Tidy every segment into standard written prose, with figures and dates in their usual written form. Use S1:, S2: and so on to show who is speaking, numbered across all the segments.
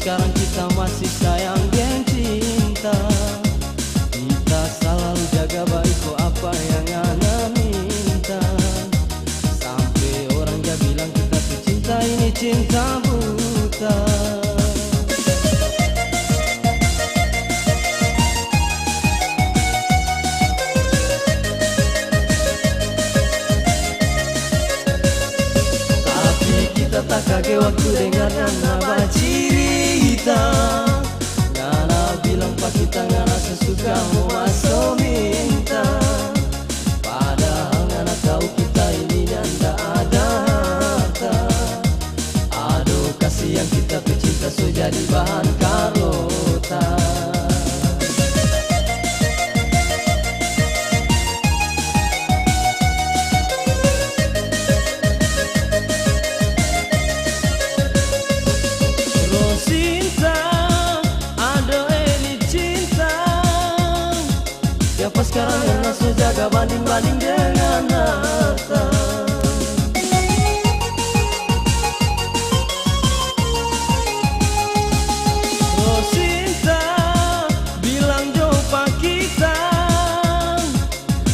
S1: sekarang kita masih sayang dan cinta. Kita selalu jaga baik kok apa yang ana minta. Sampai orang dia bilang kita tuh cinta ini cinta buta. Tak kaget waktu dengar Nana cerita. Nana bilang pak kita Nana sesuka mau masuk minta. Padahal Nana tahu kita ini ndak ada harta. Aduh kasihan kita pecinta so jadi bahan karota. Siapa sekarang yang langsung jaga banding-banding dengan harta. Rosinta bilang jauh pak kita.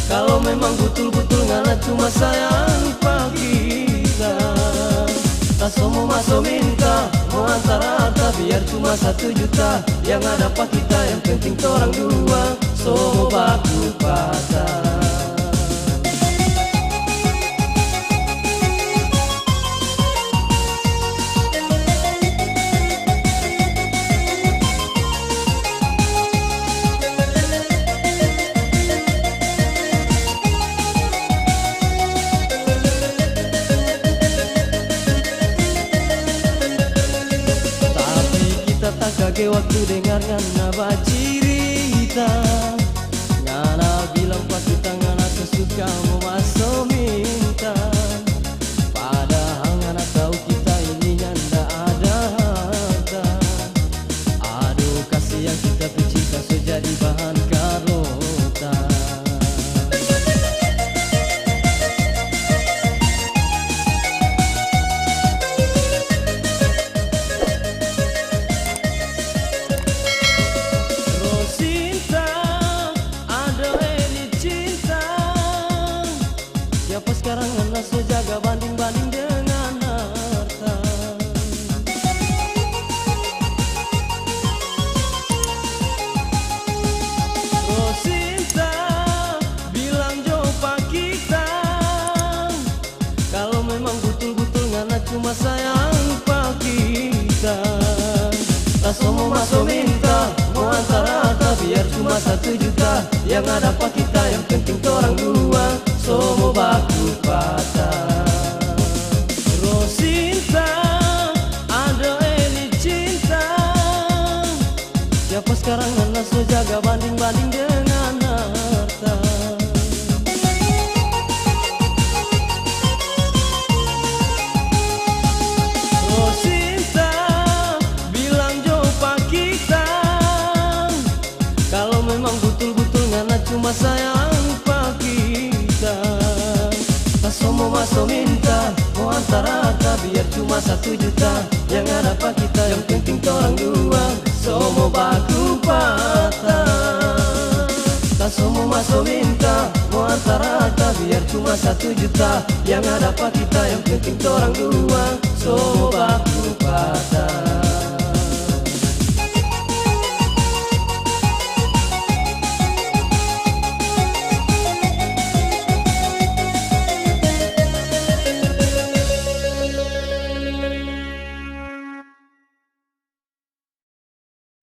S1: Kalau memang betul-betul ngana cuma sayang pak kita. Tak semua masuk minta, mau antar harta biar cuma 1 juta. Yang ada pak kita yang penting torang dua. So baku patah. Tapi kita tak kaget waktu dengar Nana cerita. Nana bilang pak kita Nana sesuka mau masuk minta. Padahal Nana tahu kita ini ndak ada harta. Aduh kasihan kita pecinta so jadi bahan karota. Siapa sekarang Nana so jaga banding-banding dengan harta. Rosinta bilang jauh pak kita. Kalau memang betul-betul Nana cuma sayang pak kita. Tak semua masuk minta, mau antar harta biar cuma 1 juta. Yang ada pak kita yang penting torang dua. Somo baku patah. Rosinta ada ini cinta. Siapa sekarang Nana so jaga banding-banding dengan harta. Rosinta bilang jauh pak kita. Kalau memang betul-betul Nana cuma sayang pak kita. Tak semua masuk minta, mau antar harta biar cuma 1 juta. Yang ada pak kita yang penting torang dua. Semua baku patah. Tak semua masuk minta, mau antar harta biar cuma 1 juta. Yang ada pak kita yang penting torang dua.